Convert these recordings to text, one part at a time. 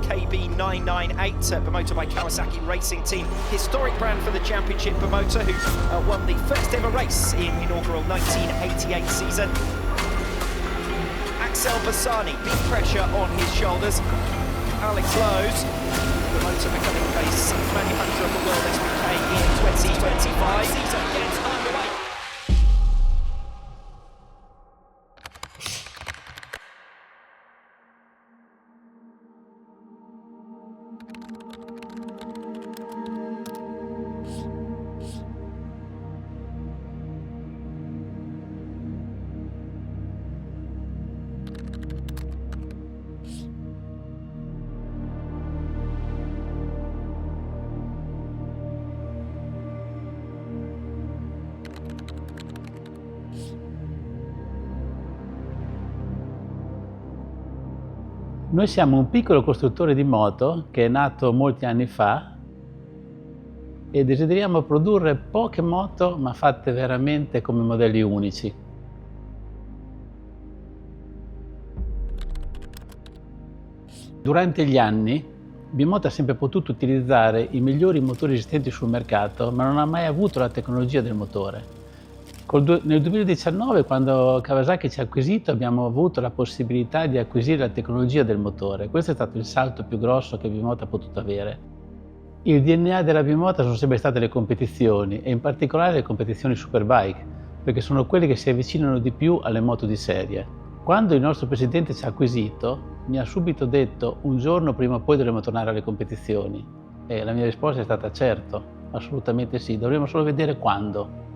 KB998 bimota by Kawasaki Racing Team. Historic brand for the championship bimota, who won the first ever race in inaugural 1988 season. Axel Bassani, big pressure on his shoulders. Alex Lowe's, bimota becoming a sixth manufacturer of the World SBK in 2025. Season gets underway. Noi siamo un piccolo costruttore di moto che è nato molti anni fa e desideriamo produrre poche moto ma fatte veramente come modelli unici. Durante gli anni Bimota ha sempre potuto utilizzare i migliori motori esistenti sul mercato ma non ha mai avuto la tecnologia del motore. Nel 2019, quando Kawasaki ci ha acquisito, abbiamo avuto la possibilità di acquisire la tecnologia del motore. Questo è stato il salto più grosso che Bimota ha potuto avere. Il DNA della Bimota sono sempre state le competizioni e in particolare le competizioni superbike, perché sono quelle che si avvicinano di più alle moto di serie. Quando il nostro presidente ci ha acquisito, mi ha subito detto: un giorno prima o poi dovremo tornare alle competizioni. E la mia risposta è stata: certo, assolutamente sì, dovremo solo vedere quando.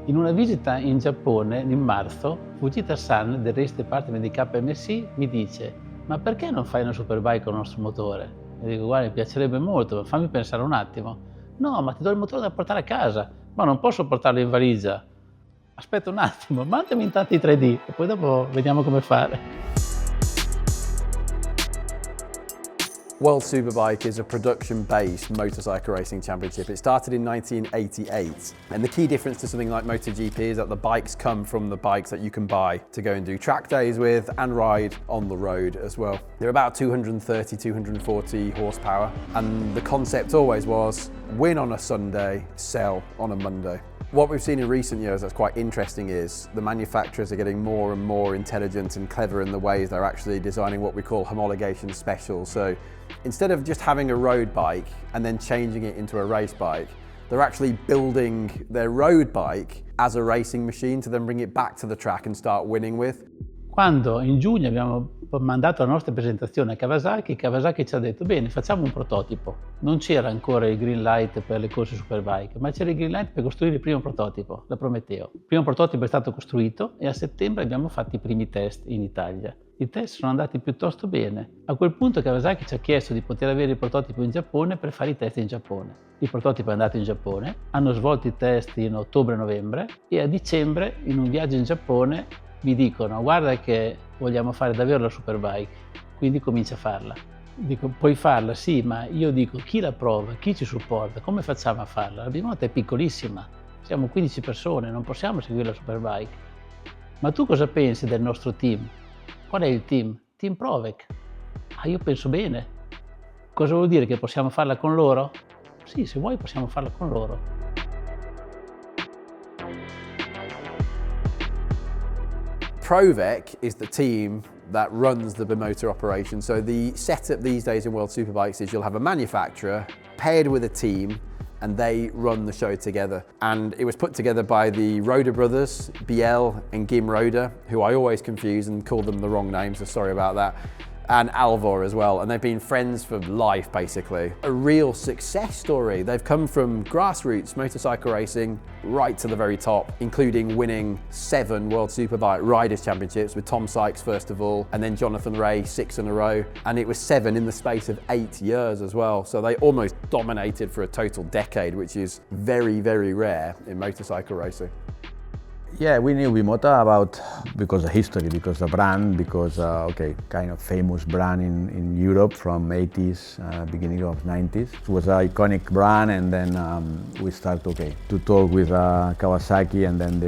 In una visita in Giappone, in marzo, Fujita-san del race department di KMC mi dice: ma perché non fai una superbike con il nostro motore? E dico: guarda, mi piacerebbe molto, ma fammi pensare un attimo. No, ma ti do il motore da portare a casa, ma non posso portarlo in valigia. Aspetta un attimo, mandami intanto i 3D e poi dopo vediamo come fare. World Superbike is a production-based motorcycle racing championship. It started in 1988, and the key difference to something like MotoGP is that the bikes come from the bikes that you can buy to go and do track days with and ride on the road as well. They're about 230, 240 horsepower, and the concept always was win on a Sunday, sell on a Monday. What we've seen in recent years that's quite interesting is the manufacturers are getting more and more intelligent and clever in the ways they're actually designing what we call homologation specials. So instead of just having a road bike and then changing it into a race bike, they're actually building their road bike as a racing machine to then bring it back to the track and start winning with. Quando in giugno abbiamo mandato la nostra presentazione a Kawasaki, Kawasaki ci ha detto: bene, facciamo un prototipo. Non c'era ancora il green light per le corse superbike, ma c'era il green light per costruire il primo prototipo, la Prometheus. Il primo prototipo è stato costruito e a settembre abbiamo fatto i primi test in Italia. I test sono andati piuttosto bene. A quel punto Kawasaki ci ha chiesto di poter avere il prototipo in Giappone per fare i test in Giappone. Il prototipo è andato in Giappone, hanno svolto i test in ottobre-novembre e a dicembre, in un viaggio in Giappone, mi dicono: guarda che vogliamo fare davvero la superbike, quindi comincia a farla. Dico: puoi farla? Sì, ma io dico: chi la prova? Chi ci supporta? Come facciamo a farla? La bimota è piccolissima, siamo 15 persone, non possiamo seguire la superbike. Ma tu cosa pensi del nostro team? Qual è il team? Team Provec. Ah, io penso bene. Cosa vuol dire? Che possiamo farla con loro? Sì, se vuoi possiamo farla con loro. Provec is the team that runs the bimota operation. So the setup these days in World Superbikes is you'll have a manufacturer paired with a team and they run the show together. And it was put together by the Roda brothers, Biel and Gim Roda, who I always confuse and call them the wrong names, so sorry about that. And Alvor as well, and they've been friends for life basically. A real success story. They've come from grassroots motorcycle racing right to the very top, including winning 7 World Superbike Riders Championships with Tom Sykes first of all, and then Jonathan Ray 6 in a row, and it was 7 in the space of 8 years as well. So they almost dominated for a total decade, which is very, very rare in motorcycle racing. Yeah, we knew Bimota because of history, because the brand, because kind of famous brand in Europe from 80s, beginning of 90s. It was an iconic brand, and then we started to talk with Kawasaki, and then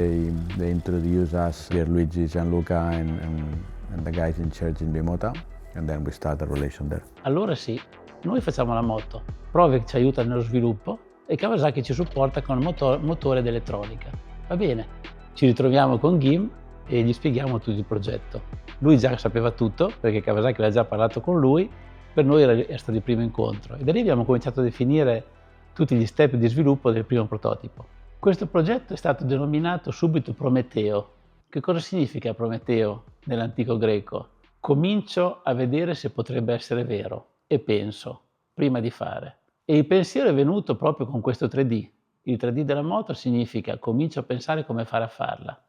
they introduced us, Pierluigi, Gianluca, and the guys in charge in Bimota. and then we start a relation there. Allora sì, noi facciamo la moto, Prove ci aiuta nello sviluppo e Kawasaki ci supporta con motore ed elettronica. Va bene, ci ritroviamo con Gim e gli spieghiamo tutto il progetto. Lui già sapeva tutto perché Kawasaki aveva già parlato con lui, per noi è stato il primo incontro e da lì abbiamo cominciato a definire tutti gli step di sviluppo del primo prototipo. Questo progetto è stato denominato subito Prometeo. Che cosa significa Prometeo nell'antico greco? Comincio a vedere se potrebbe essere vero e penso, prima di fare. E il pensiero è venuto proprio con questo 3D. Il 3D della moto significa comincio a pensare come fare a farla.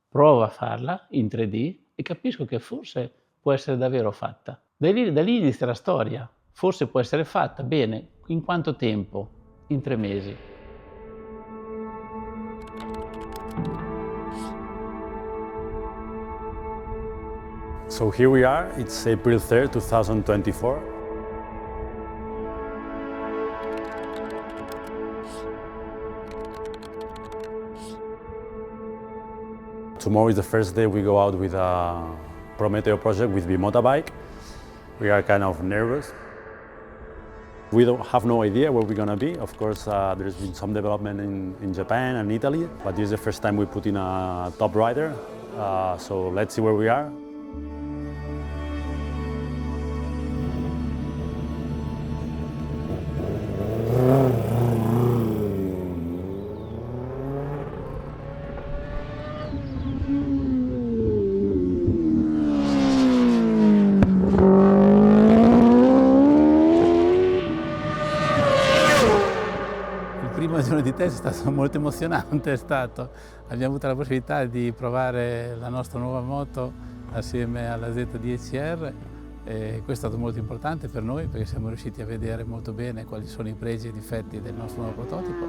Provo a farla in 3D e capisco che forse può essere davvero fatta. Da lì inizia la storia. Forse può essere fatta. Bene, in quanto tempo? In 3 mesi. So here we are, it's April 3rd, 2024. Tomorrow is the first day we go out with a Prometheus project with bimota bike. We are kind of nervous. We don't have no idea where we're gonna be. Of course, there's been some development in Japan and Italy, but this is the first time we put in a top rider. So let's see where we are. Il primo giorno di test è stato molto emozionante, abbiamo avuto la possibilità di provare la nostra nuova moto assieme alla Z10R e questo è stato molto importante per noi perché siamo riusciti a vedere molto bene quali sono i pregi e i difetti del nostro nuovo prototipo.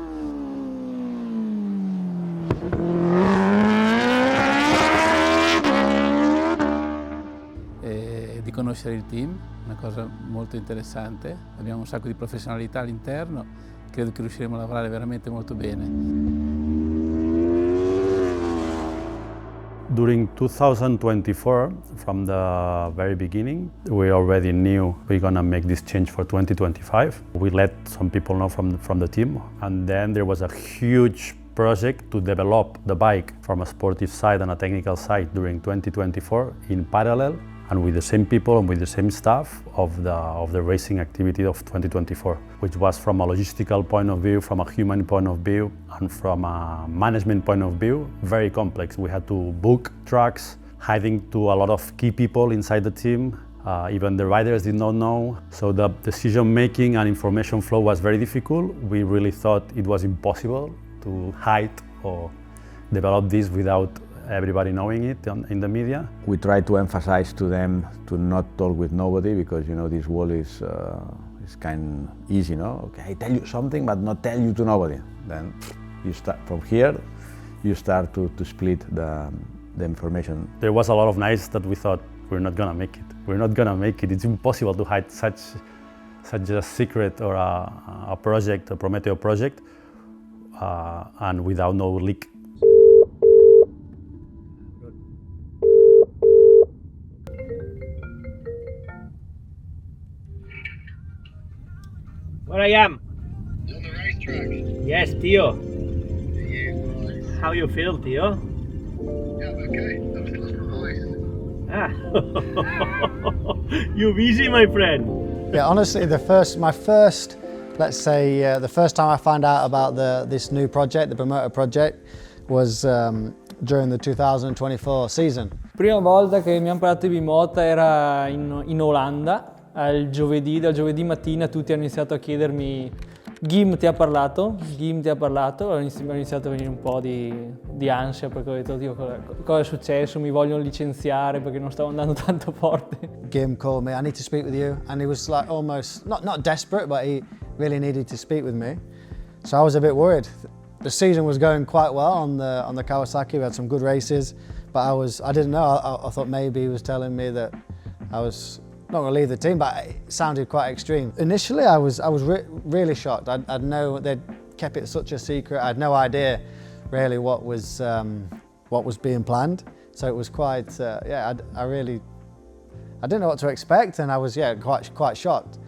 E di conoscere il team, una cosa molto interessante, abbiamo un sacco di professionalità all'interno. Credo che riusciremo a lavorare veramente molto bene. During 2024, from the very beginning, we already knew we're gonna make this change for 2025. We let some people know from the team, and then there was a huge project to develop the bike from a sportive side and a technical side during 2024 in parallel, and with the same people and with the same staff of the racing activity of 2024, which was from a logistical point of view, from a human point of view, and from a management point of view, very complex. We had to book trucks, hiding to a lot of key people inside the team. Even the riders did not know. So the decision making and information flow was very difficult. We really thought it was impossible to hide or develop this without everybody knowing it in the media. We try to emphasize to them to not talk with nobody because this world is kind of easy, no? Okay, I tell you something, but not tell you to nobody. Then you start from here. You start to split the information. There was a lot of nights that we thought we're not gonna make it. We're not gonna make it. It's impossible to hide such a secret or a project, a Prometheus project, and without no leak. Where I am? On the racetrack. Yes, Tio. Yeah, nice. How you feel, Tio? Yeah, I'm okay. I've still lost my voice. Ah, you busy, my friend? Yeah, honestly, the first time I found out about this new project, the bimota project, was during the 2024 season. Prima volta che mi hanno parlato di bimota era in Olanda, dal giovedì mattina tutti hanno iniziato a chiedermi Gim ti ha parlato? Gim ti ha parlato? Ho iniziato a venire un po' di ansia perché ho detto Dio, cosa è successo? Mi vogliono licenziare perché non stavo andando tanto forte. Gim called me, I need to speak with you, and he was like almost, not desperate, but he really needed to speak with me. So I was a bit worried. The season was going quite well on the Kawasaki, we had some good races, but I didn't know, I thought maybe he was telling me that I was not going to leave the team, but it sounded quite extreme. Initially, I was really shocked. I'd know they'd kept it such a secret. I had no idea really what was being planned. So it was quite, I I didn't know what to expect, and I was quite shocked.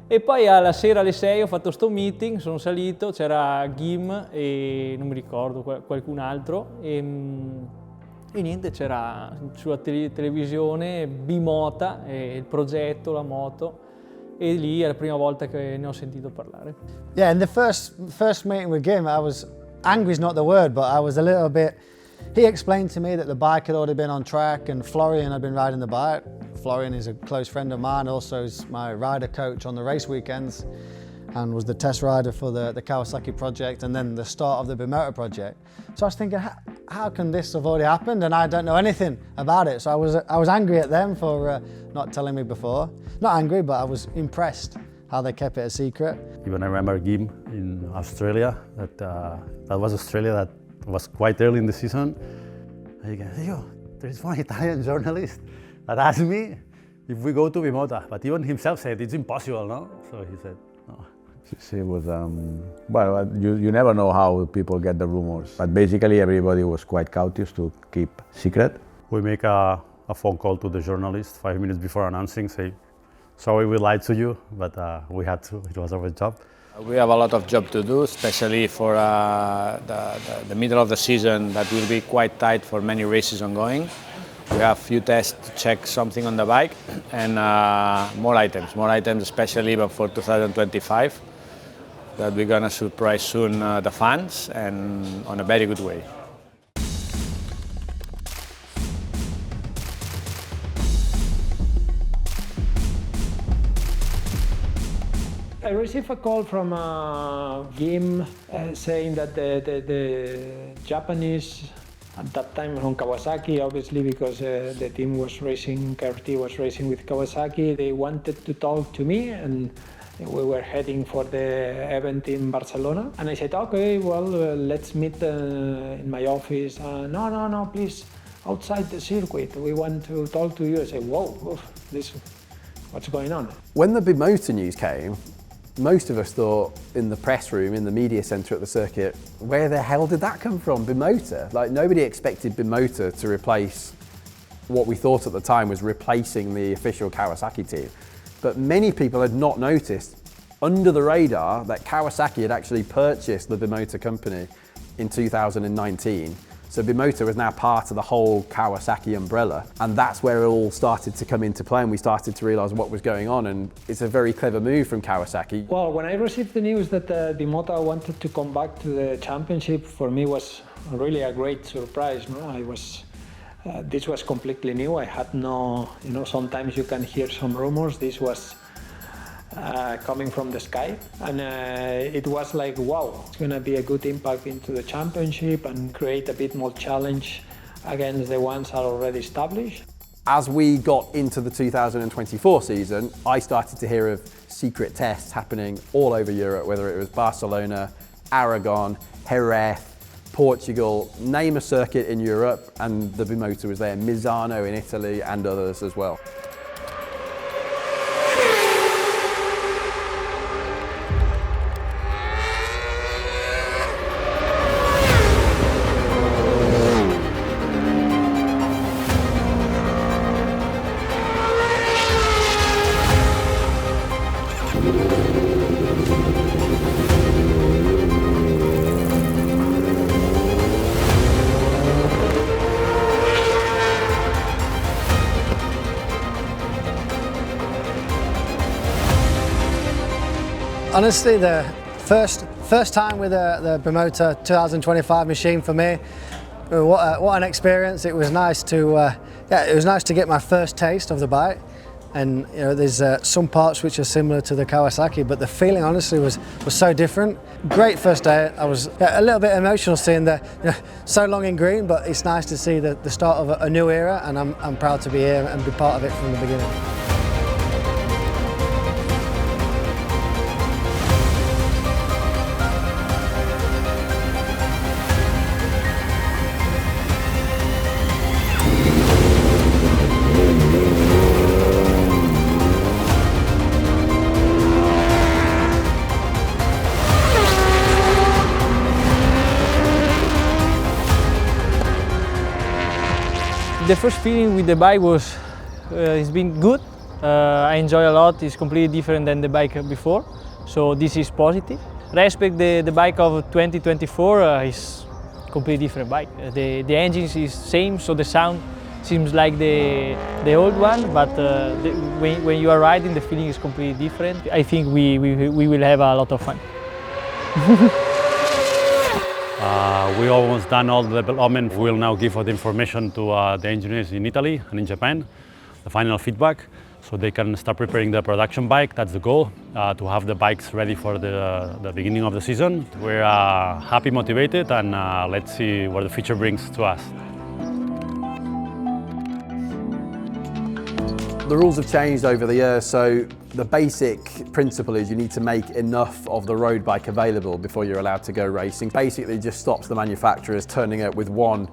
E poi alla sera alle 6 ho fatto sto meeting, sono salito, c'era Gim e non mi ricordo qualcun altro e niente, c'era sulla televisione bimota, il progetto, la moto, e lì è la prima volta che ne ho sentito parlare. Yeah, in the first meeting with Gim, angry is not the word, but I was a little bit, he explained to me that the bike had already been on track and Florian had been riding the bike. Florian is a close friend of mine, also is my rider coach on the race weekends and was the test rider for the Kawasaki project and then the start of the bimota project. So I was thinking, how can this have already happened and I don't know anything about it? So I was angry at them for not telling me before. Not angry, but I was impressed how they kept it a secret. Even I remember Gim in Australia, that was Australia, that was quite early in the season. And you can say, yo, there is one Italian journalist that asked me if we go to bimota, but even himself said it's impossible, no? So he said, no. It was, well, you never know how people get the rumors, but basically everybody was quite cautious to keep secret. We make a phone call to the journalist 5 minutes before announcing, say, sorry we lied to you, but we had to, it was our job. We have a lot of job to do, especially for the middle of the season that will be quite tight for many races ongoing. We have a few tests to check something on the bike and more items especially for 2025 that we're gonna surprise soon the fans and on a very good way. I received a call from Gim saying that the Japanese, at that time from Kawasaki, obviously because the team was racing, KRT was racing with Kawasaki, they wanted to talk to me and we were heading for the event in Barcelona. And I said, okay, well, let's meet in my office. No, please, outside the circuit, we want to talk to you. I said, whoa, what's going on? When the bimota news came, most of us thought in the press room, in the media centre at the circuit, where the hell did that come from, bimota? Like nobody expected bimota to replace what we thought at the time was replacing the official Kawasaki team. But many people had not noticed under the radar that Kawasaki had actually purchased the bimota company in 2019. So bimota was now part of the whole Kawasaki umbrella, and that's where it all started to come into play and we started to realise what was going on, and it's a very clever move from Kawasaki. Well, when I received the news that bimota wanted to come back to the championship, for me was really a great surprise. No? This was completely new. I had no, sometimes you can hear some rumors. This was coming from the sky, and it was like, wow, it's going to be a good impact into the championship and create a bit more challenge against the ones that are already established. As we got into the 2024 season, I started to hear of secret tests happening all over Europe, whether it was Barcelona, Aragon, Jerez, Portugal, name a circuit in Europe, and the bimota was there, Misano in Italy and others as well. Honestly, the first time with the bimota 2025 machine for me, what an experience! It was nice to get my first taste of the bike, and there's some parts which are similar to the Kawasaki, but the feeling honestly was so different. Great first day. I was a little bit emotional seeing so long in green, but it's nice to see the start of a new era, and I'm proud to be here and be part of it from the beginning. The first feeling with the bike was has been good. I enjoy a lot. It's completely different than the bike before, so this is positive. Respect the bike of 2024 is completely different bike. The engine is same, so the sound seems like the old one, but when you are riding, the feeling is completely different. I think we will have a lot of fun. We almost done all the development. We'll now give all the information to the engineers in Italy and in Japan, the final feedback, so they can start preparing the production bike. That's the goal, to have the bikes ready for the beginning of the season. We're happy, motivated, and let's see what the future brings to us. The rules have changed over the years, so the basic principle is you need to make enough of the road bike available before you're allowed to go racing. Basically, it just stops the manufacturers turning up with one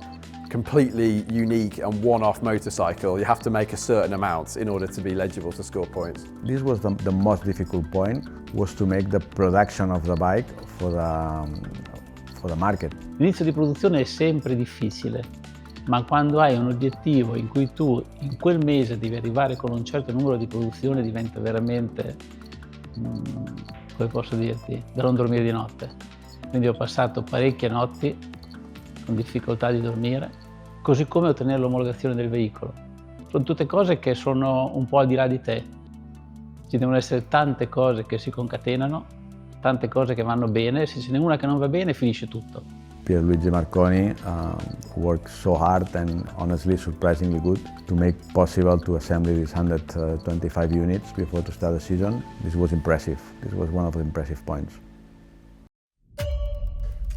completely unique and one-off motorcycle. You have to make a certain amount in order to be eligible to score points. This was the most difficult point, was to make the production of the bike for the market. L'inizio di produzione è sempre difficile, ma quando hai un obiettivo in cui tu in quel mese devi arrivare con un certo numero di produzione diventa veramente, come posso dirti, da non dormire di notte. Quindi ho passato parecchie notti con difficoltà di dormire, così come ottenere l'omologazione del veicolo. Sono tutte cose che sono un po' al di là di te. Ci devono essere tante cose che si concatenano, tante cose che vanno bene, se ce n'è una che non va bene finisce tutto. Pierluigi Marconi worked so hard and honestly surprisingly good to make possible to assemble these 125 units before to start the season. This was impressive. This was one of the impressive points.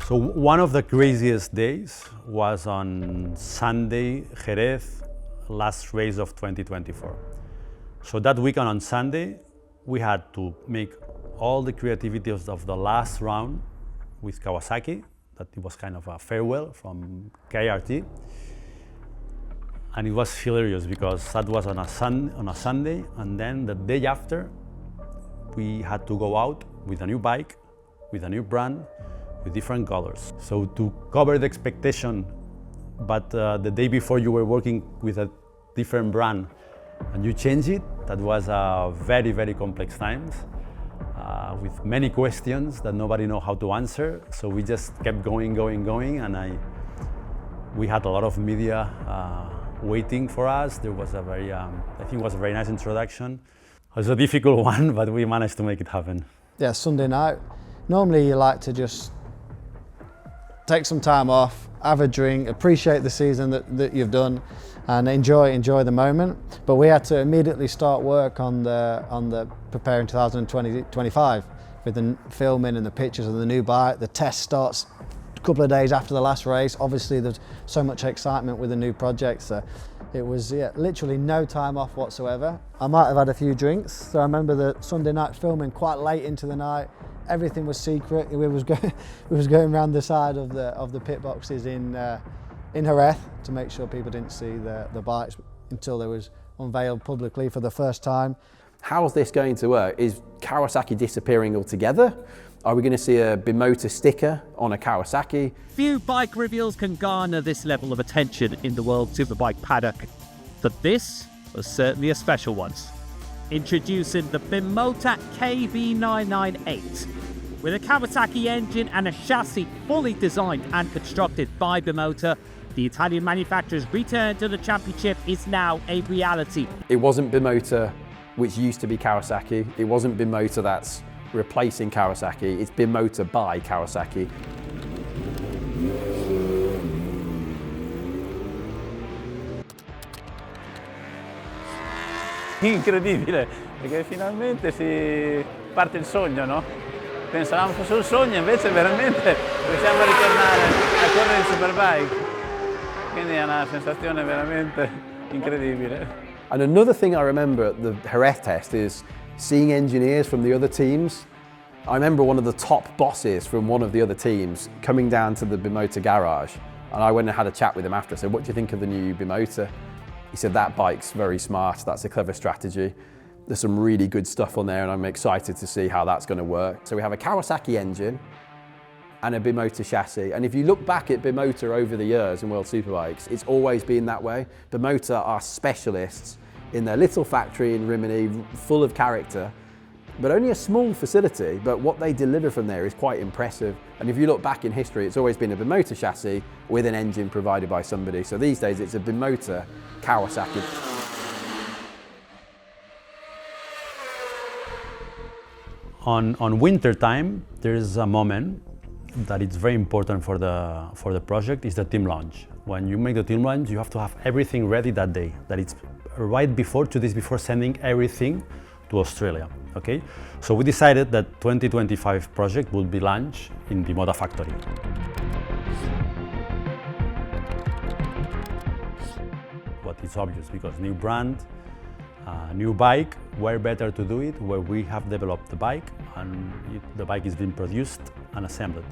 So one of the craziest days was on Sunday, Jerez, last race of 2024. So that weekend on Sunday, we had to make all the creativity of the last round with Kawasaki. That it was kind of a farewell from KRT. And it was hilarious because that was on a Sunday, and then the day after, we had to go out with a new bike, with a new brand, with different colors. So to cover the expectation, but the day before you were working with a different brand and you change it, that was a very, very complex times. With many questions that nobody know how to answer. So we just kept going, and we had a lot of media waiting for us. There was a very, I think it was a very nice introduction. It was a difficult one, but we managed to make it happen. Yeah, Sunday night. Normally you like to just take some time off, have a drink, appreciate the season that you've done, and enjoy the moment. But we had to immediately start work on the preparing 2025 with the filming and the pictures of the new bike. The test starts a couple of days after the last race. Obviously there's so much excitement with the new project, so it was literally no time off whatsoever. I might have had a few drinks, so I remember the Sunday night filming quite late into the night. Everything was secret. We was going around the side of the pit boxes in Jerez to make sure people didn't see the bikes until they was unveiled publicly for the first time. How's this going to work? Is Kawasaki disappearing altogether? Are we going to see a bimota sticker on a Kawasaki? Few bike reveals can garner this level of attention in the World Superbike paddock, but this was certainly a special one. Introducing the bimota KB998. With a Kawasaki engine and a chassis fully designed and constructed by Bimota, the Italian manufacturer's return to the championship is now a reality. It wasn't Bimota, which used to be Kawasaki. It wasn't Bimota that's replacing Kawasaki. It's Bimota by Kawasaki. Incredibile, perché finalmente si parte il sogno, no? Pensavamo fosse un sogno, invece veramente riusciamo a ritornare a correre in Superbike. Quindi è una sensazione veramente incredibile. And another thing I remember at the Jerez test is seeing engineers from the other teams. I remember one of the top bosses from one of the other teams coming down to the Bimota garage, and I went and had a chat with him after. I said, "What do you think of the new Bimota?" He said, "That bike's very smart, that's a clever strategy. There's some really good stuff on there, and I'm excited to see how that's going to work." So we have a Kawasaki engine and a Bimota chassis. And if you look back at Bimota over the years in World Superbikes, it's always been that way. Bimota are specialists in their little factory in Rimini, full of character, but only a small facility, but what they deliver from there is quite impressive. And if you look back in history, it's always been a bimota chassis with an engine provided by somebody. So these days it's a bimota Kawasaki. On winter time, there is a moment that it's very important for the project, is the team launch. When you make the team launch, you have to have everything ready that day, that it's right before, 2 days before sending everything to Australia, okay? So we decided that 2025 project will be launched in the Bimota factory. But it's obvious, because new brand, new bike, where better to do it where we have developed the bike and the bike is being produced and assembled.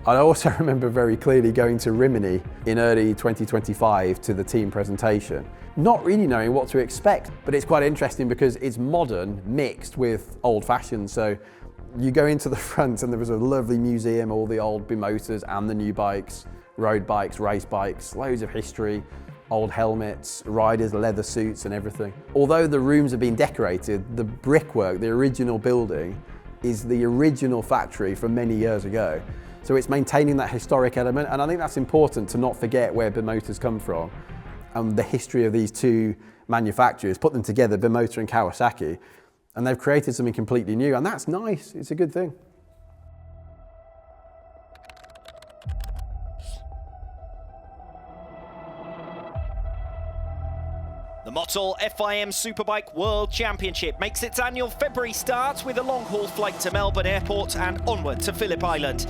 I also remember very clearly going to Rimini in early 2025 to the team presentation, not really knowing what to expect, but it's quite interesting because it's modern mixed with old-fashioned. So you go into the front and there was a lovely museum, all the old bimotas and the new bikes, road bikes, race bikes, loads of history, old helmets, riders, leather suits and everything. Although the rooms have been decorated, the brickwork, the original building, is the original factory from many years ago. So it's maintaining that historic element, and I think that's important to not forget where bimotas come from and the history of these two manufacturers, put them together, Bimota and Kawasaki, and they've created something completely new, and that's nice, it's a good thing. The Motul FIM Superbike World Championship makes its annual February start with a long-haul flight to Melbourne Airport and onward to Phillip Island.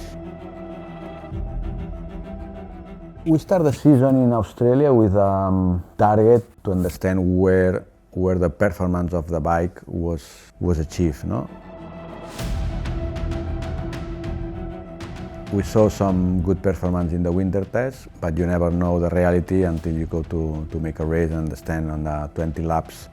We start the season in Australia with a target to understand where the performance of the bike was achieved, no? We saw some good performance in the winter test, but you never know the reality until you go to make a race and understand on the 20 laps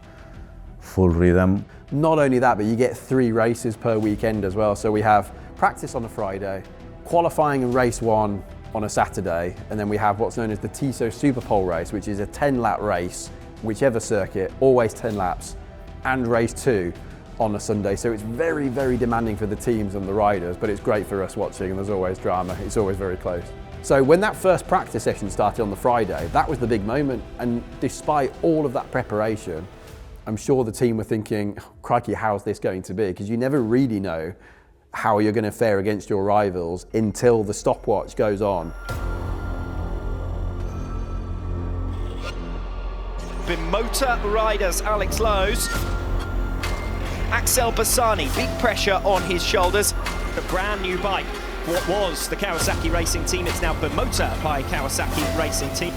full rhythm. Not only that, but you get 3 races per weekend as well. So we have practice on a Friday, qualifying and race 1 on a Saturday, and then we have what's known as the TISO Super Pole race, which is a 10-lap race, whichever circuit, always 10 laps, and race 2 on a Sunday. So it's very, very demanding for the teams and the riders, but it's great for us watching, and there's always drama. It's always very close. So when that first practice session started on the Friday, that was the big moment, and despite all of that preparation, I'm sure the team were thinking, oh, crikey, how's this going to be? Because you never really know how you're going to fare against your rivals until the stopwatch goes on. Bimota riders Alex Lowe's, Axel Bassani, big pressure on his shoulders. A brand new bike. What was the Kawasaki Racing Team, it's now Bimota by Kawasaki Racing Team.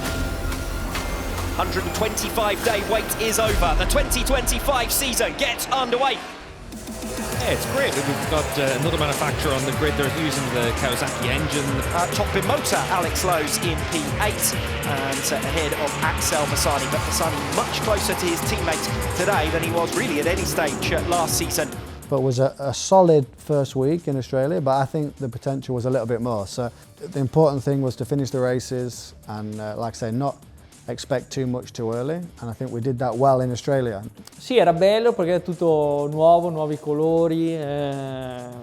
125-day wait is over. The 2025 season gets underway. Yeah, it's great. We've got another manufacturer on the grid. They're using the Kawasaki engine. Top Bimota, Alex Lowe's in P8 and ahead of Axel Bassani. But Bassani much closer to his teammate today than he was really at any stage last season. But it was a solid first week in Australia, but I think the potential was a little bit more. So the important thing was to finish the races and, like I say, not expect too much too early, and I think we did that well in Australia. Sì, era bello perché è tutto nuovo, nuovi colori,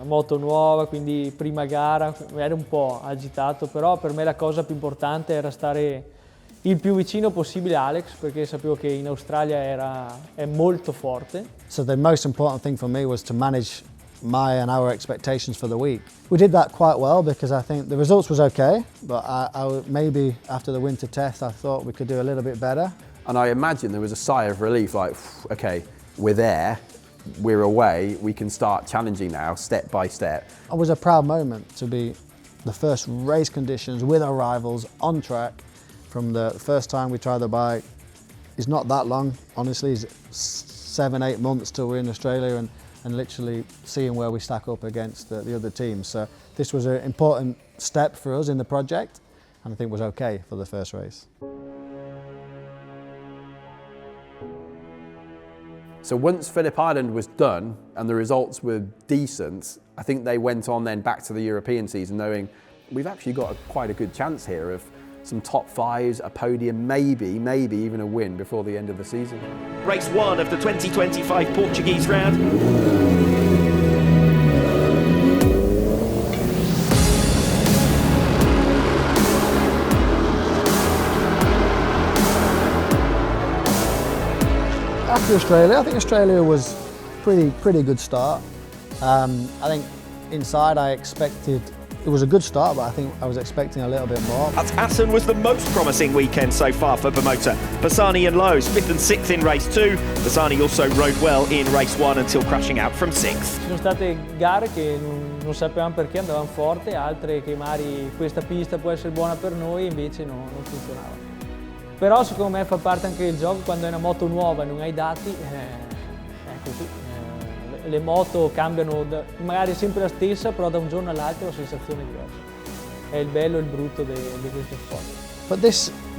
moto nuova, quindi prima gara, ero un po' agitato, però per me la cosa più importante era stare il più vicino possibile a Alex, perché sapevo che in Australia è molto forte. So the most important thing for me was to manage my and our expectations for the week. We did that quite well because I think the results was okay, but I maybe after the winter test I thought we could do a little bit better. And I imagine there was a sigh of relief, like, okay, we're there, we're away, we can start challenging now, step by step. It was a proud moment to be the first race conditions with our rivals on track from the first time we tried the bike. It's not that long, honestly, it's 7-8 months till we're in Australia and literally seeing where we stack up against the other teams. So this was an important step for us in the project, and I think was okay for the first race. So once Phillip Island was done and the results were decent, I think they went on then back to the European season knowing we've actually got quite a good chance here of some top fives, a podium, maybe even a win before the end of the season. Race 1 of the 2025 Portuguese round. After Australia, I think Australia was pretty good start. I think inside I expected, it was a good start, but I think I was expecting a little bit more. Assen was the most promising weekend so far for Bimota. Bassani and Lowe's 5th and 6th in race 2. Bassani also rode well in race 1 until crashing out from 6th. Ci sono state gare che non sapevamo perché andavano forte, altre che magari questa pista può essere buona per noi, invece non funzionava. Però secondo me fa parte anche del gioco, quando hai una moto nuova e non hai dati, è così. Le moto cambiano, magari è sempre la stessa, però da un giorno all'altro la sensazione è diversa. È il bello e il brutto di questo sport. But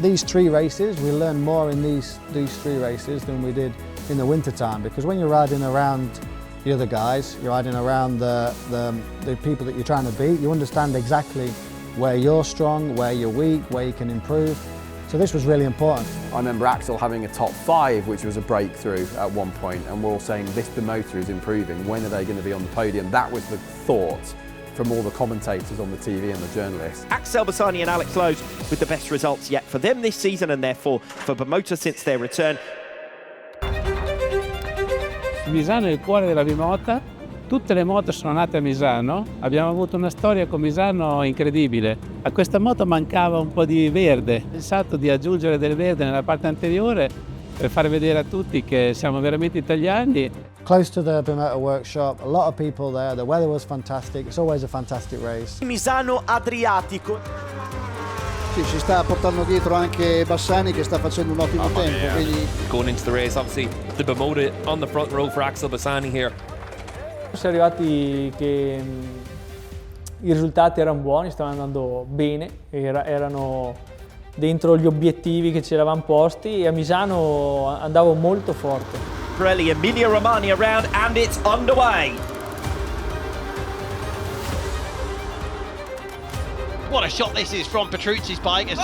these 3 races, we learned more in these 3 races than we did in the winter time, because when you're riding around the other guys, you're riding around the people that you're trying to beat, you understand exactly where you're strong, where you're weak, where you can improve. So this was really important. I remember Axel having a top 5, which was a breakthrough at one point, and we're all saying this Bimota is improving. When are they going to be on the podium? That was the thought from all the commentators on the TV and the journalists. Axel Bassani and Alex Lowe's with the best results yet for them this season, and therefore for Bimota since their return. Misano è il cuore della bimota. Tutte le moto sono nate a Misano, abbiamo avuto una storia con Misano incredibile. A questa moto mancava un po' di verde, ho pensato di aggiungere del verde nella parte anteriore per far vedere a tutti che siamo veramente italiani. Close to the Bimota workshop, a lot of people there, the weather was fantastic, it's always a fantastic race. Misano Adriatico. Sì, si sta portando dietro anche Bassani che sta facendo un ottimo tempo. Yeah. Quindi... Going into the race, obviously the Bimota on the front row for Axel Bassani here. Siamo arrivati che i risultati erano buoni, stavano andando bene, erano dentro gli obiettivi che ci eravamo posti e a Misano andavo molto forte. Pirelli Emilia Romagna round and it's underway. What a shot this is from Petrucci's bike.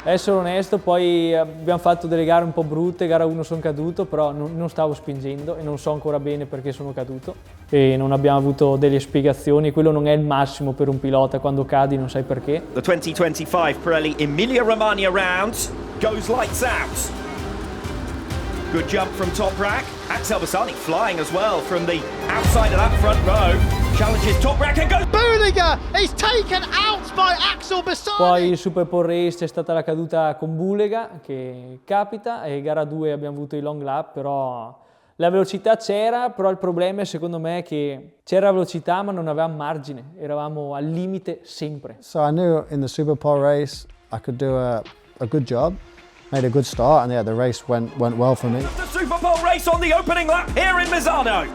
Essere onesto, poi abbiamo fatto delle gare un po' brutte, gara 1 sono caduto, però non stavo spingendo e non so ancora bene perché sono caduto e non abbiamo avuto delle spiegazioni, quello non è il massimo per un pilota, quando cadi non sai perché. The 2025 Pirelli Emilia Romagna round goes lights out. Good jump from top rack. Axel Bassani flying as well from the outside of that front row. Challenges top rack and goes. Bulega is taken out by Axel Bassani. Poi il Super Pole Race c'è stata la caduta con Bulega, che capita, e gara 2 abbiamo avuto i long lap, però la velocità c'era, però il problema è secondo me che c'era velocità ma non avevamo margine, eravamo al limite sempre. So I knew in the Super Pole race I could do a good job. Made a good start, and yeah, the race went well for me. The Super Pole race on the opening lap here in Misano.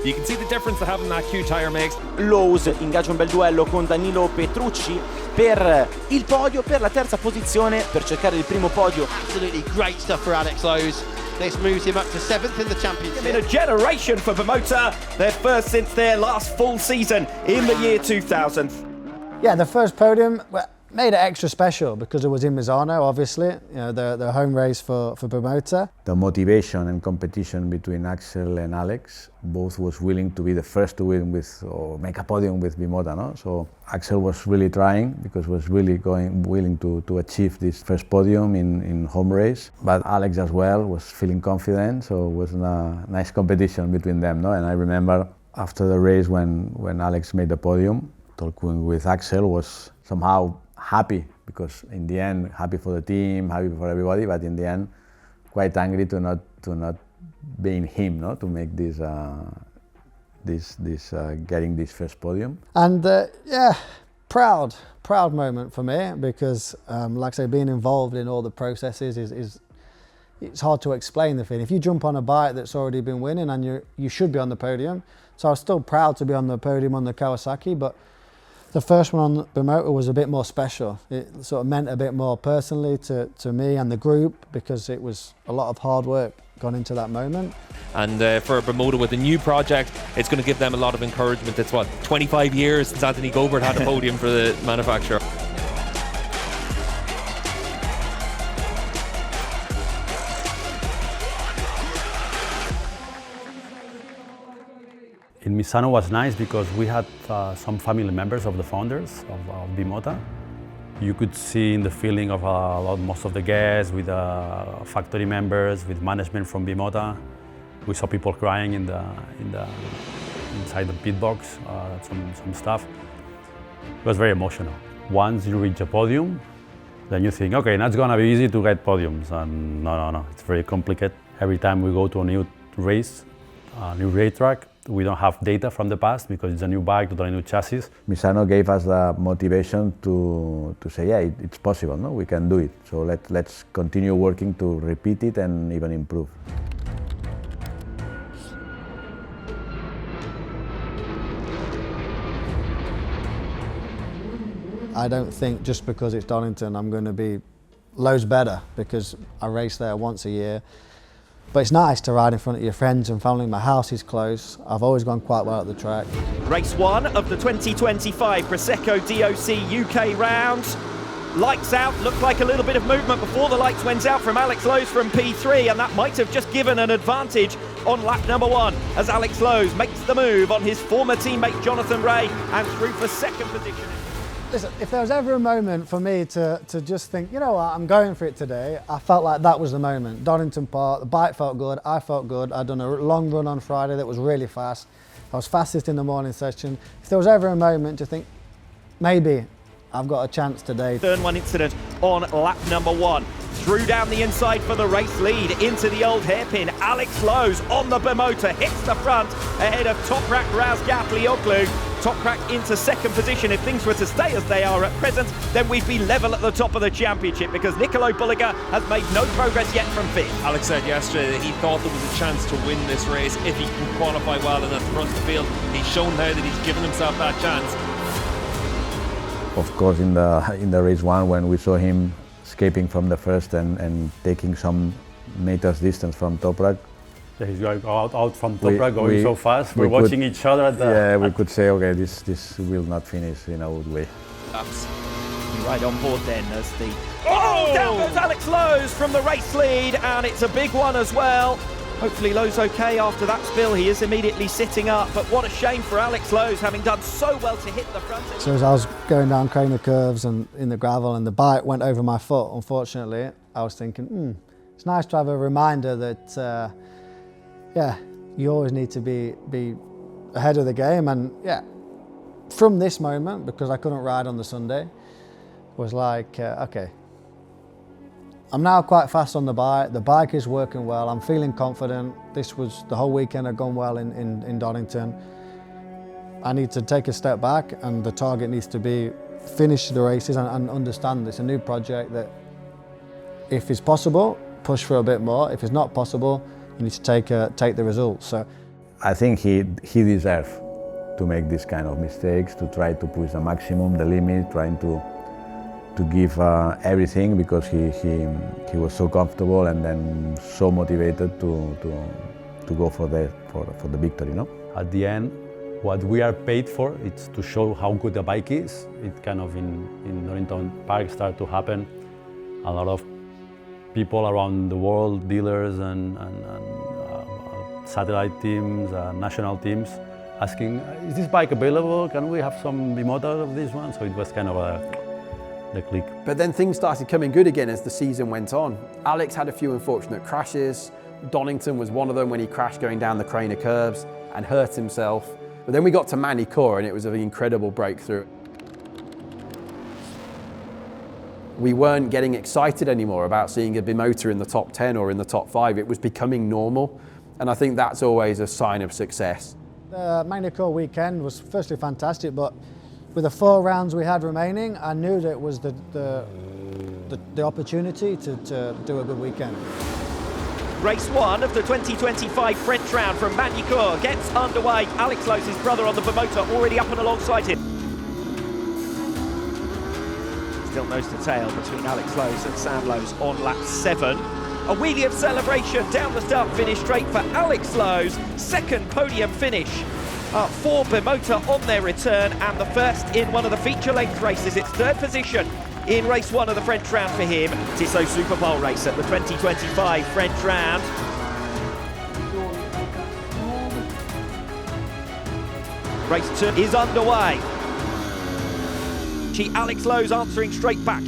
You can see the difference that having that Q tire makes. Lowe's ingaggia un bel duello con Danilo Petrucci per il podio, per la terza posizione, per cercare il primo podio. Absolutely great stuff for Alex Lowe's. This moves him up to 7th in the championship. In a generation for Bimota, their first since their last full season in the year 2000. Yeah, the first podium made it extra special because it was in Misano, obviously, you know, the home race for Bimota. The motivation and competition between Axel and Alex, both was willing to be the first to win with or make a podium with Bimota, no? So Axel was really trying because was really willing to achieve this first podium in home race. But Alex as well was feeling confident, so it was a nice competition between them, no? And I remember after the race when Alex made the podium, talking with Axel was somehow happy, because in the end, happy for the team, happy for everybody, but in the end, quite angry to not being him, no, to make this getting this first podium. And yeah, proud moment for me, because like I say, being involved in all the processes is it's hard to explain the feeling. If you jump on a bike that's already been winning and you should be on the podium, so I was still proud to be on the podium on the Kawasaki, but the first one on Bimota was a bit more special. It sort of meant a bit more personally to me and the group, because it was a lot of hard work gone into that moment. And for Bimota with a new project, it's going to give them a lot of encouragement. It's 25 years since Anthony Gobert had a podium for the manufacturer. Misano was nice because we had some family members of the founders of Bimota. You could see in the feeling of most of the guests, with factory members, with management from Bimota. We saw people crying inside the pit box, some stuff. It was very emotional. Once you reach a podium, then you think, okay, now it's gonna be easy to get podiums. And no, it's very complicated. Every time we go to a new race, a new racetrack, we don't have data from the past because it's a new bike, totally new chassis. Misano gave us the motivation to say, yeah, it's possible, no? We can do it. So let's continue working to repeat it and even improve. I don't think just because it's Donington I'm going to be loads better because I race there once a year. But it's nice to ride in front of your friends and family. My house is close. I've always gone quite well at the track. Race 1 of the 2025 Prosecco DOC UK round. Lights out, looked like a little bit of movement before the lights went out from Alex Lowe's from P3, and that might have just given an advantage on lap number 1 as Alex Lowe's makes the move on his former teammate Jonathan Ray and through for second position. Listen, if there was ever a moment for me to just think, you know what, I'm going for it today, I felt like that was the moment. Donington Park, the bike felt good, I felt good. I'd done a long run on Friday that was really fast. I was fastest in the morning session. If there was ever a moment to think, maybe I've got a chance today. Turn 1 incident on lap number 1. Through down the inside for the race lead into the old hairpin. Alex Lowe's on the bimota, hits the front ahead of Toprak Razgatlioglu. Toprak into second position. If things were to stay as they are at present, then we'd be level at the top of the championship because Nicolo Bulliger has made no progress yet from 5th. Alex said yesterday that he thought there was a chance to win this race if he can qualify well and at the front of the field. He's shown now that he's given himself that chance. Of course, in the race 1, when we saw him escaping from the first and taking some meters distance from Toprak. Yeah, he's going out from Toprak, going so fast. We're watching each other at the... Yeah, we could say, okay, this will not finish in a good way. Right on board then as the... Oh, down goes Alex Lowe's from the race lead, and it's a big one as well. Hopefully Lowe's okay after that spill. He is immediately sitting up, but what a shame for Alex Lowe's, having done so well to hit the front. So as I was going down Craner curves and in the gravel and the bike went over my foot, unfortunately, I was thinking, it's nice to have a reminder that, yeah, you always need to be ahead of the game. And yeah, from this moment, because I couldn't ride on the Sunday, was like, okay, I'm now quite fast on the bike is working well, I'm feeling confident. The whole weekend had gone well in Donington. I need to take a step back and the target needs to be finish the races and understand it's a new project that if it's possible, push for a bit more. If it's not possible, you need to take the results. So I think he deserves to make this kind of mistakes, to try to push the maximum, the limit, trying to give everything because he was so comfortable and then so motivated to go for the victory, no? At the end, what we are paid for is to show how good the bike is. It kind of in Donington Park started to happen. A lot of people around the world, dealers and satellite teams, national teams, asking, is this bike available? Can we have some Bimota of this one? So it was kind of the click. But then things started coming good again as the season went on. Alex had a few unfortunate crashes. Donington was one of them when he crashed going down the Craner curves and hurt himself. But then we got to Manicourt and it was an incredible breakthrough. We weren't getting excited anymore about seeing a Bimota in the top 10 or in the top 5. It was becoming normal. And I think that's always a sign of success. The Manicourt weekend was firstly fantastic, but with the 4 rounds we had remaining, I knew that it was the opportunity to do a good weekend. Race 1 of the 2025 French round from Manicourt gets underway. Alex Lowe's, his brother on the Bimota, already up and alongside him. Still nose to tail between Alex Lowe's and Sam Lowe's on lap 7. A wheelie of celebration down the start finish straight for Alex Lowe's. Second podium finish for Bimota on their return and the first in one of the feature-length races. It's third position in race 1 of the French round for him. Tissot Super Bowl race at the 2025 French round. Race 2 is underway. Alex Lowe's answering straight back.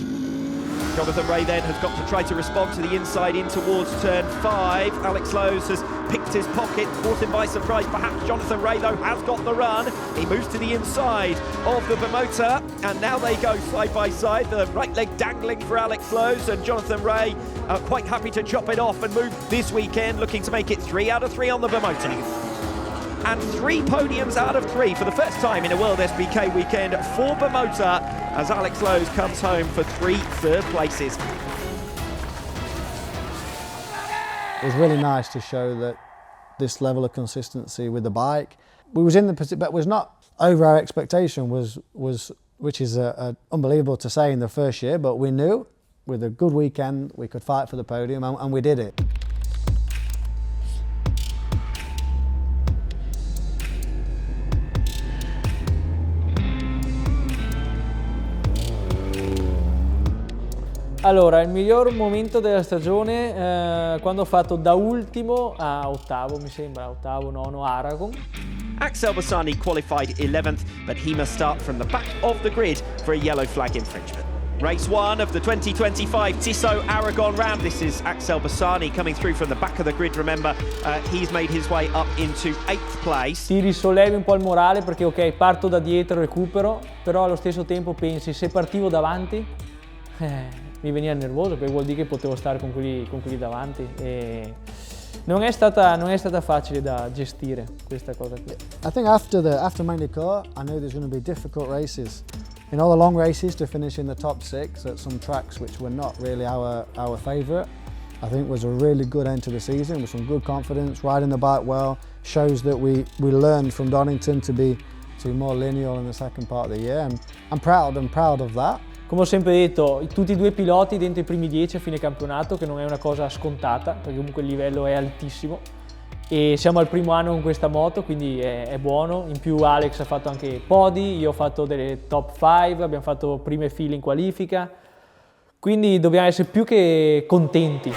Jonathan Ray then has got to try to respond to the inside in towards turn 5. Alex Lowe's has picked his pocket, caught him by surprise perhaps. Jonathan Ray though has got the run. He moves to the inside of the bimota, and now they go side by side. The right leg dangling for Alex Lowe's, and Jonathan Ray quite happy to chop it off and move this weekend, looking to make it 3 out of 3 on the bimota. And 3 podiums out of 3 for the first time in a World SBK weekend for bimota, as Alex Lowe's comes home for 3 third places. It was really nice to show that this level of consistency with the bike. We was in the position, but was not over our expectation, which is unbelievable to say in the first year, but we knew with a good weekend we could fight for the podium, and we did it. Allora, il miglior momento della stagione quando ho fatto da ultimo a ottavo, mi sembra, ottavo, nono, Aragon. Axel Bassani qualified 11th, but he must start from the back of the grid for a yellow flag infringement. Race 1 of the 2025 Tissot Aragon round. This is Axel Bassani coming through from the back of the grid. Remember, he's made his way up into 8th place. Ti risollevi un po' il morale perché ok, parto da dietro, recupero, però allo stesso tempo pensi, se partivo davanti, mi veniva nervoso perché vuol dire che potevo stare con quelli davanti. E non è stata facile da gestire questa cosa qui. I think after Magny-Cours, I knew there's going to be difficult races. In all the long races, to finish in the top 6 at some tracks which were not really our favourite, I think was a really good end to the season with some good confidence, riding the bike well, shows that we learned from Donington to be more linear in the second part of the year, and I'm proud of that. Come ho sempre detto, tutti e 2 piloti dentro i primi 10 a fine campionato, che non è una cosa scontata, perché comunque il livello è altissimo. E siamo al primo anno con questa moto, quindi è buono. In più Alex ha fatto anche podi, io ho fatto delle top 5, abbiamo fatto prime file in qualifica, quindi dobbiamo essere più che contenti.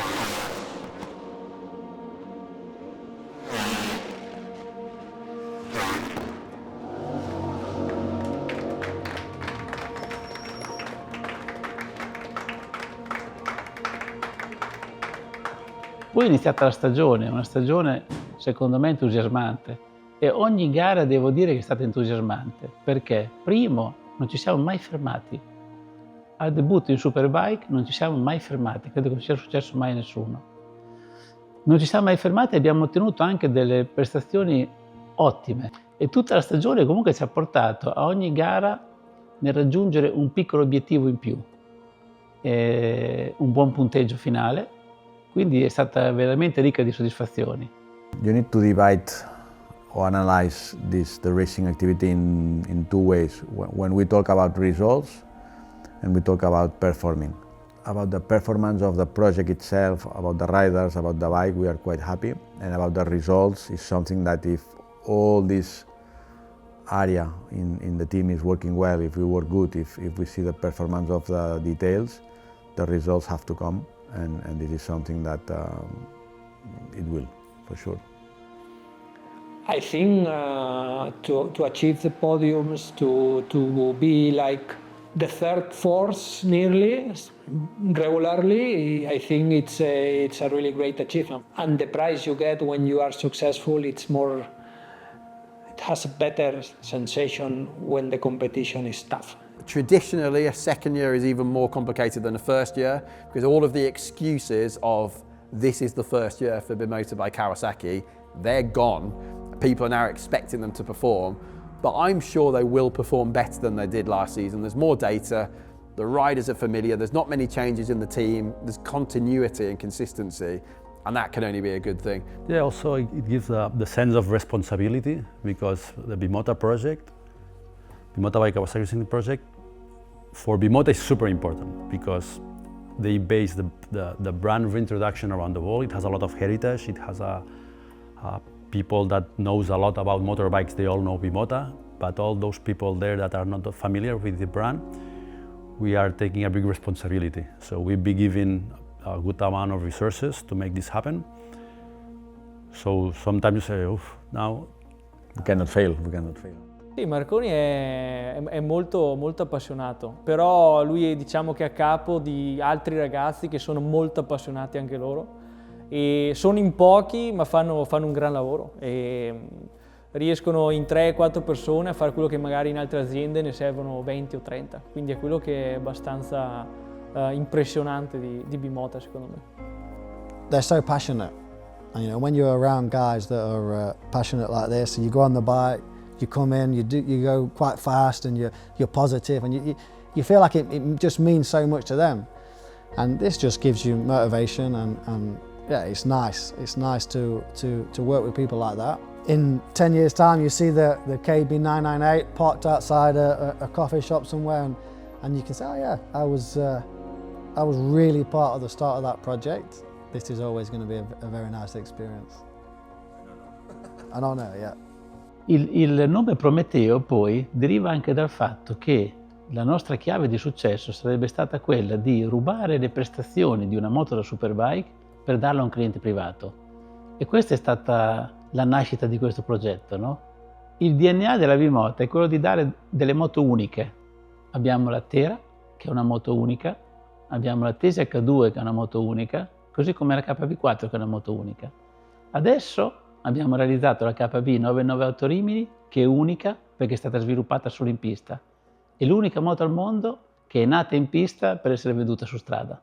Poi è iniziata la stagione, una stagione secondo me entusiasmante, e ogni gara devo dire che è stata entusiasmante, perché primo non ci siamo mai fermati, al debutto in Superbike non ci siamo mai fermati, credo che non sia successo mai a nessuno. Non ci siamo mai fermati e abbiamo ottenuto anche delle prestazioni ottime, e tutta la stagione comunque ci ha portato a ogni gara nel raggiungere un piccolo obiettivo in più, un buon punteggio finale. Quindi è stata veramente ricca di soddisfazioni. You need to divide or analyze the racing activity in 2 ways. When we talk about results and we talk about performing. About the performance of the project itself, about the riders, about the bike, we are quite happy. And about the results is something that if all this area in the team is working well, if we work good, if we see the performance of the details, the results have to come. And this is something that it will, for sure. I think to achieve the podiums, to be like the third force nearly, regularly, I think it's a really great achievement. And the prize you get when you are successful, it has a better sensation when the competition is tough. Traditionally, a second year is even more complicated than a first year because all of the excuses of this is the first year for bimota by Kawasaki, they're gone. People are now expecting them to perform, but I'm sure they will perform better than they did last season. There's more data, the riders are familiar, there's not many changes in the team, there's continuity and consistency, and that can only be a good thing. Yeah, also it gives the sense of responsibility because the bimota project, bimota by Kawasaki Racing project, for bimota is super important because they base the brand reintroduction around the world. It has a lot of heritage. It has people that knows a lot about motorbikes. They all know bimota, but all those people there that are not familiar with the brand, we are taking a big responsibility. So we'll be giving a good amount of resources to make this happen. So sometimes you say, "Oof, now we cannot fail. We cannot fail." Sì, Marconi è molto, molto appassionato, però lui diciamo che è a capo di altri ragazzi che sono molto appassionati anche loro e sono in pochi ma fanno un gran lavoro e riescono in 3-4 persone a fare quello che magari in altre aziende ne servono 20 o 30, quindi è quello che è abbastanza impressionante di Bimota secondo me. They're so passionate, and when you're around guys that are passionate like this, you go on the bike, you come in, you go quite fast, and you're positive, and you feel like it just means so much to them, and this just gives you motivation, and yeah, it's nice. It's nice to work with people like that. In 10 years' time, you see the KB998 parked outside a coffee shop somewhere, and you can say, oh yeah, I was really part of the start of that project. This is always going to be a very nice experience. I don't know, yeah. Il nome Prometeo poi deriva anche dal fatto che la nostra chiave di successo sarebbe stata quella di rubare le prestazioni di una moto da superbike per darla a un cliente privato. E questa è stata la nascita di questo progetto, no? Il DNA della bimota è quello di dare delle moto uniche. Abbiamo la Tera, che è una moto unica, abbiamo la Tesi H2, che è una moto unica, così come la KB4, che è una moto unica. Adesso abbiamo realizzato la KB998 Rimini, che è unica perché è stata sviluppata solo in pista. È l'unica moto al mondo che è nata in pista per essere venduta su strada.